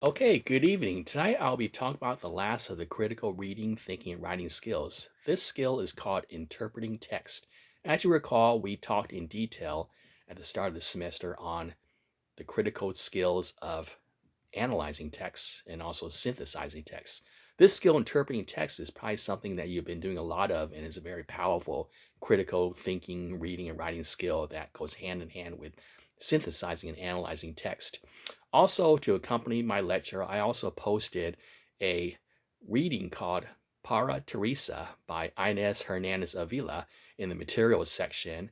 Okay, good evening. Tonight I'll be talking about the last of the critical reading, thinking, and writing skills. This skill is called interpreting text. As you recall, we talked in detail at the start of the semester on the critical skills of analyzing text and also synthesizing text. This skill, interpreting text, is probably something that you've been doing a lot of and is a very powerful critical thinking, reading, and writing skill that goes hand in hand with synthesizing and analyzing text. Also, to accompany my lecture, I also posted a reading called Para Teresa by Inez Hernandez Avila in the materials section.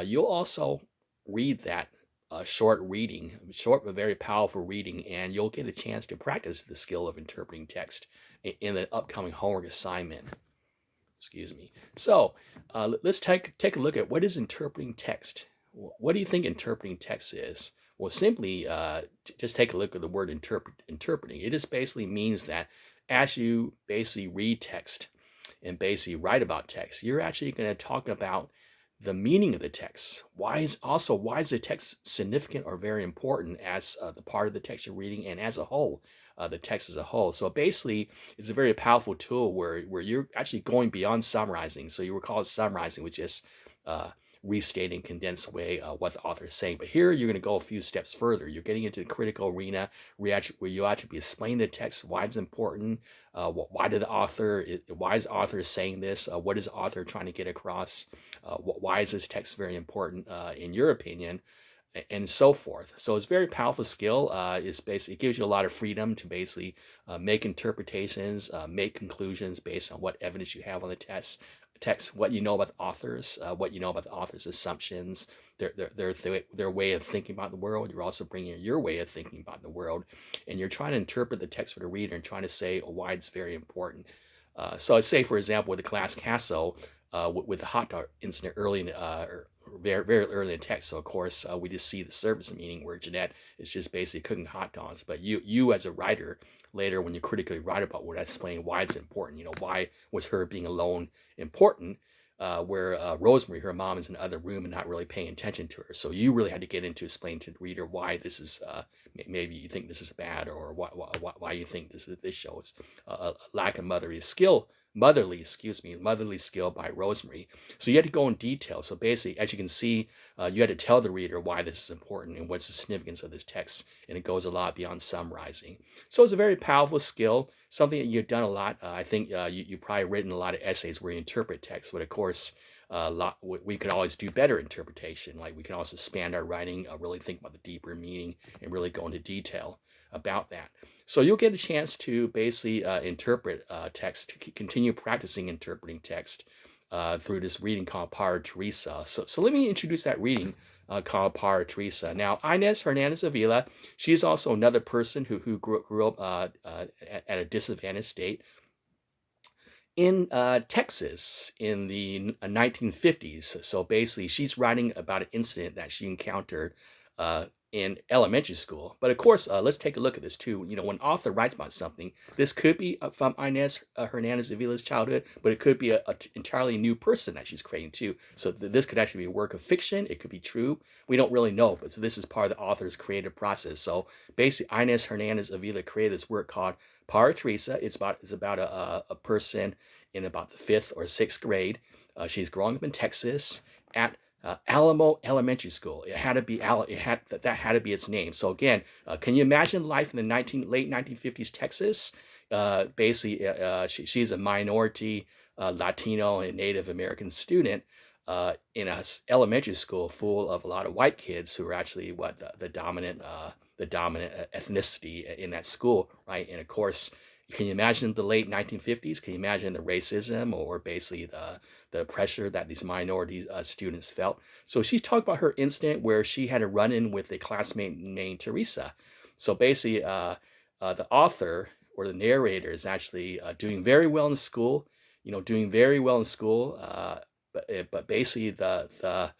You'll also read that short reading, short but very powerful reading, and you'll get a chance to practice the skill of interpreting text in the upcoming homework assignment. Excuse me. So let's take a look at what is interpreting text. What do you think interpreting text is? Well, simply just take a look at the word interpreting. It just basically means that as you basically read text and basically write about text, you're actually going to talk about the meaning of the text. Why is the text significant or very important as the part of the text you're reading and as a whole, the text as a whole. So basically, it's a very powerful tool where you're actually going beyond summarizing. So you recall summarizing, which is restating condensed way what the author is saying. But here you're going to go a few steps further. You're getting into the critical arena where you actually be explaining the text, why it's important, why is the author saying this, what is the author trying to get across, why is this text very important in your opinion, and so forth. So it's a very powerful skill. It gives you a lot of freedom to basically make interpretations, make conclusions based on what evidence you have on the text, what you know about the authors, what you know about the author's assumptions, their way of thinking about the world. You're also bringing in your way of thinking about the world, and you're trying to interpret the text for the reader and trying to say why it's very important. So I'd say, for example, with the class Casso, with the hot dog incident early in very very early in the text. So of course we just see the surface meaning where Jeanette is just basically cooking hot dogs. But you as a writer later, when you critically write about what, explain why it's important. You know, why was her being alone important? Where Rosemary, her mom, is in the other room and not really paying attention to her. So you really had to get into explain to the reader why this is maybe you think this is bad, or why you think this shows a lack of motherly skill by Rosemary. So you had to go in detail. So basically, as you can see, you had to tell the reader why this is important and what's the significance of this text, and it goes a lot beyond summarizing. So it's a very powerful skill, something that you've done a lot. I think you probably written a lot of essays where you interpret text, but of course, we could always do better interpretation. Like we can also expand our writing, really think about the deeper meaning, and really go into detail about that. So you'll get a chance to basically interpret text, continue practicing interpreting text through this reading called Para Teresa. So let me introduce that reading called Para Teresa. Now, Inez Hernandez Avila, she's also another person who grew up at a disadvantaged state in Texas in the 1950s. So basically, she's writing about an incident that she encountered in elementary school. But of course, let's take a look at this too. You know, when author writes about something, this could be from Inez Hernandez Avila's childhood, but it could be an entirely new person that she's creating too. So this could actually be a work of fiction. It could be true. We don't really know, but so this is part of the author's creative process. So basically, Inez Hernandez Avila created this work called Para Teresa. It's about a person in about the fifth or sixth grade. She's growing up in Texas at Alamo Elementary School. It had to be that had to be its name. So again, can you imagine life in the late 1950s Texas? She's a minority Latino and Native American student in a elementary school full of a lot of white kids who are actually the dominant ethnicity in that school, right? And of course, can you imagine the late 1950s? Can you imagine the racism or basically the pressure that these minority students felt? So she talked about her incident where she had a run-in with a classmate named Teresa. So basically, the author or the narrator is actually doing very well in school, doing very well in school. But basically, the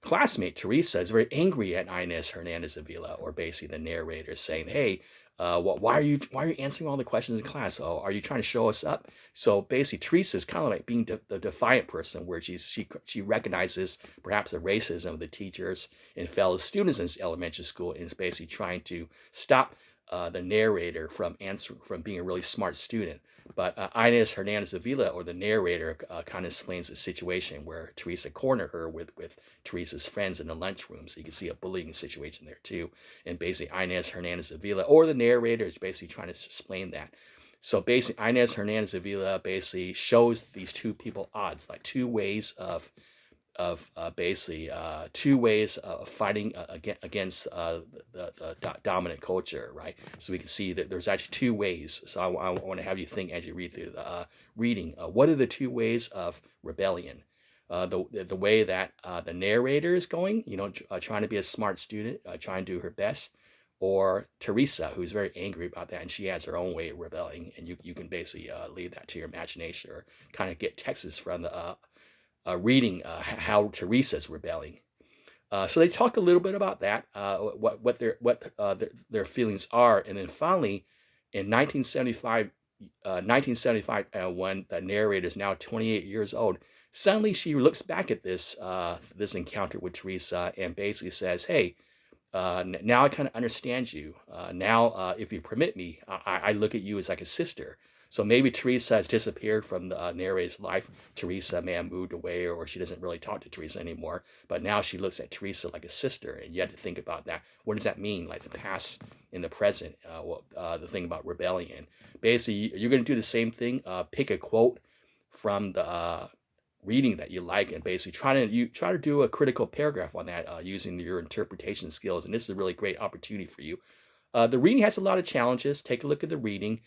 classmate Teresa is very angry at Inez Hernandez Avila, or basically the narrator saying, "Hey, why are you answering all the questions in class? Oh, are you trying to show us up?" So basically, Teresa is kind of like being the defiant person, where she recognizes perhaps the racism of the teachers and fellow students in this elementary school, and is basically trying to stop the narrator from being a really smart student. But Inez Hernandez Avila, or the narrator, kind of explains the situation where Teresa cornered her with Teresa's friends in the lunchroom. So you can see a bullying situation there too. And basically, Inez Hernandez Avila, or the narrator, is basically trying to explain that. So basically, Inez Hernandez Avila basically shows these two people odds, like two ways of basically two ways of fighting against the dominant culture, right? So we can see that there's actually two ways. So I want to have you think as you read through the reading. What are the two ways of rebellion? The way that the narrator is going, trying to be a smart student, trying to do her best, or Teresa, who's very angry about that, and she has her own way of rebelling, and you can basically leave that to your imagination, or kind of get texts from the reading how Teresa's rebelling. So they talk a little bit about that, what their feelings are, and then finally, in 1975, when the narrator is now 28 years old, suddenly she looks back at this encounter with Teresa and basically says, "Hey, now I kind of understand you. Now, if you permit me, I look at you as like a sister." So maybe Teresa has disappeared from the narrator's life. Teresa may have moved away, or she doesn't really talk to Teresa anymore. But now she looks at Teresa like a sister, and you have to think about that. What does that mean? Like the past and the present. The thing about rebellion. Basically, you're going to do the same thing. Pick a quote from the reading that you like, and basically try to do a critical paragraph on that using your interpretation skills. And this is a really great opportunity for you. The reading has a lot of challenges. Take a look at the reading.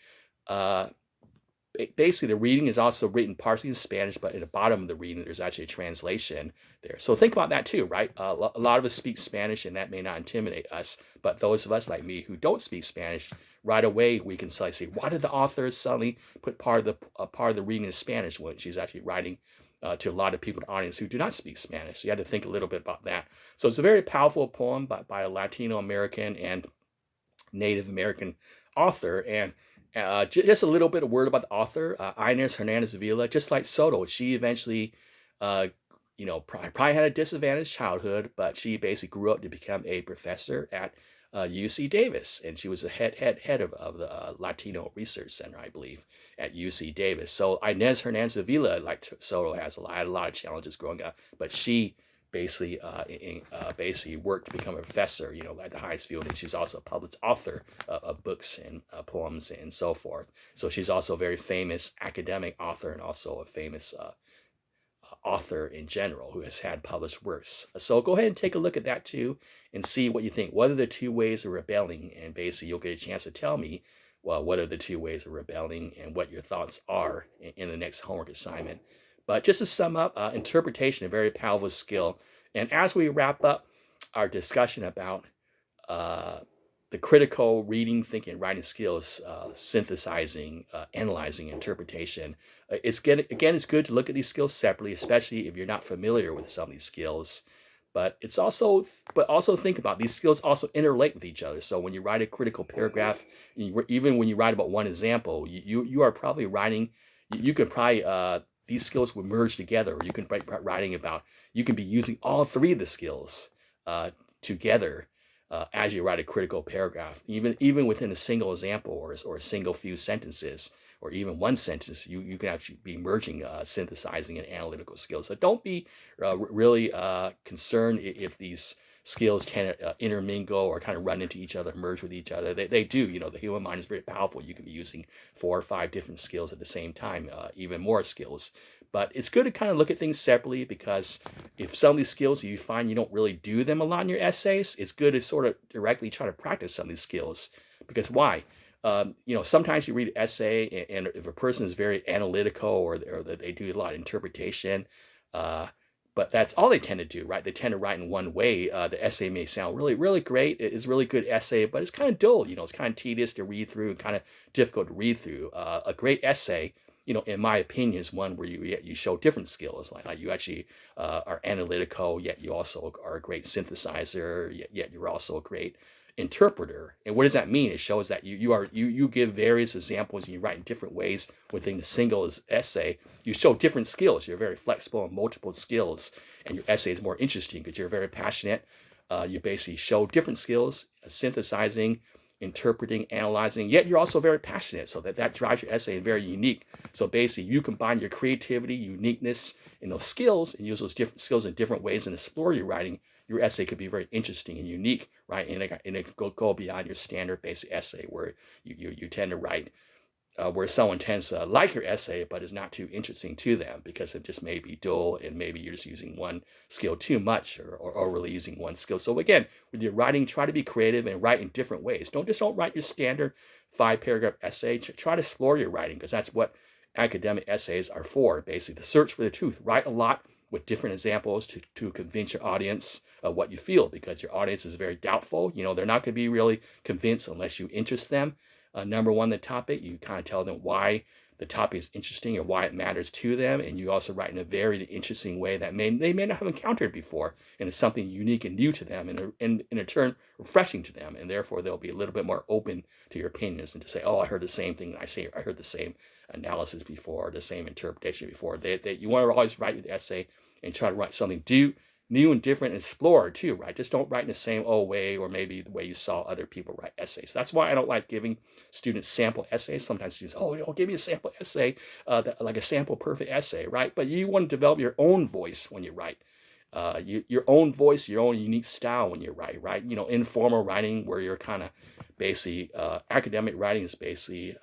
Uh, Basically, the reading is also written partially in Spanish, but at the bottom of the reading, there's actually a translation there. So think about that too, right? A lot of us speak Spanish, and that may not intimidate us. But those of us like me who don't speak Spanish, right away we can say, "Why did the author suddenly put part of the reading in Spanish when she's actually writing to a lot of people in the audience who do not speak Spanish?" So you have to think a little bit about that. So it's a very powerful poem by a Latino American and Native American author. And just a little bit of word about the author, Inez Hernandez Avila. Just like Soto, she eventually, uh, probably had a disadvantaged childhood, but she basically grew up to become a professor at UC Davis, and she was the head of the Latino Research Center, I believe, at UC Davis. So Inez Hernandez Avila, like Soto, had a lot of challenges growing up, but she basically worked to become a professor, at the highest field. And she's also a published author of books and poems and so forth. So she's also a very famous academic author, and also a famous author in general who has had published works. So go ahead and take a look at that too and see what you think. What are the two ways of rebelling? And basically, you'll get a chance to tell me, well, what are the two ways of rebelling and what your thoughts are in the next homework assignment. But just to sum up, interpretation, a very powerful skill. And as we wrap up our discussion about uh, the critical reading, thinking, writing skills, synthesizing, analyzing, interpretation, it's good to look at these skills separately, especially if you're not familiar with some of these skills. But also think about these skills also interrelate with each other. So when you write a critical paragraph, even when you write about one example, you are probably writing. You could probably these skills would merge together. Or you can writing about. You can be using all three of the skills together as you write a critical paragraph, even within a single example, or a single few sentences, or even one sentence. You can actually be merging synthesizing and analytical skills. So don't be really concerned if these skills tend to intermingle or kind of run into each other, merge with each other. They do. The human mind is very powerful. You can be using 4 or 5 different skills at the same time, even more skills. But it's good to kind of look at things separately, because if some of these skills you find you don't really do them a lot in your essays, it's good to sort of directly try to practice some of these skills. Because why? Sometimes you read an essay, and if a person is very analytical, or they do a lot of interpretation, but that's all they tend to do, right? They tend to write in one way. The essay may sound really, really great. It's a really good essay, but it's kind of dull. It's kind of tedious to read through and kind of difficult to read through. A great essay, in my opinion, is one where you show different skills. Like you actually are analytical, yet you also are a great synthesizer, yet you're also a great interpreter. And what does that mean? It shows that you give various examples, and you write in different ways within a single essay. You show different skills. You're very flexible in multiple skills, and your essay is more interesting because you're very passionate. You basically show different skills, synthesizing, interpreting, analyzing, yet you're also very passionate. So that drives your essay and very unique. So basically you combine your creativity, uniqueness, and those skills and use those different skills in different ways and explore your writing. Your essay could be very interesting and unique, right? And it could go beyond your standard basic essay where you tend to write where someone tends to like your essay, but is not too interesting to them because it just may be dull and maybe you're just using one skill too much or really using one skill. So again, with your writing, try to be creative and write in different ways. Don't write your standard 5-paragraph essay. Try to explore your writing because that's what academic essays are for. Basically, the search for the truth. Write a lot with different examples to convince your audience of what you feel because your audience is very doubtful. You know, they're not going to be really convinced unless you interest them. Number one, the topic, you kind of tell them why the topic is interesting or why it matters to them. And you also write in a very interesting way that they may not have encountered before. And it's something unique and new to them and in turn refreshing to them. And therefore, they'll be a little bit more open to your opinions and to say, oh, I heard the same thing. I heard the same analysis before, the same interpretation before. You want to always write your essay and try to write something new and different and explore too, right? Just don't write in the same old way or maybe the way you saw other people write essays. That's why I don't like giving students sample essays. Sometimes students, give me a sample essay, like a sample perfect essay, right? But you want to develop your own voice when you write. Your own voice, your own unique style when you write, right? You know, informal writing where you're kind of basically, academic writing is basically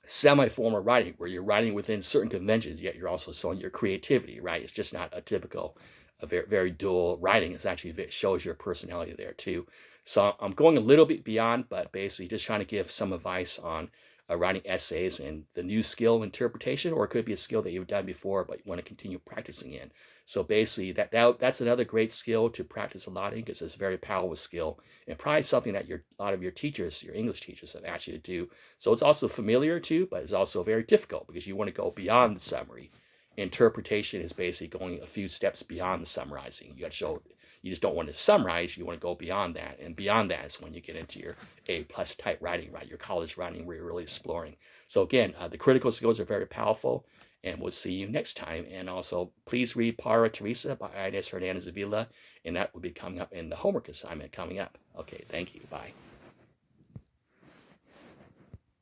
semi-formal writing where you're writing within certain conventions, yet you're also showing your creativity, right? It's just not a typical, very dull writing. It shows your personality there too. So I'm going a little bit beyond, but basically just trying to give some advice on writing essays and the new skill interpretation, or it could be a skill that you've done before, but you want to continue practicing in. So basically that's another great skill to practice a lot in because it's a very powerful skill and probably something that a lot of your teachers, your English teachers have asked you to do. So it's also familiar too, but it's also very difficult because you want to go beyond the summary. Interpretation is basically going a few steps beyond the summarizing. You got to show, you just don't want to summarize, you want to go beyond that. And beyond that is when you get into your A+ type writing, right? Your college writing where you're really exploring. So again, the critical skills are very powerful and we'll see you next time. And also please read Para Teresa by Inés Hernandez Avila, and that will be coming up in the homework assignment coming up. Okay, thank you. Bye.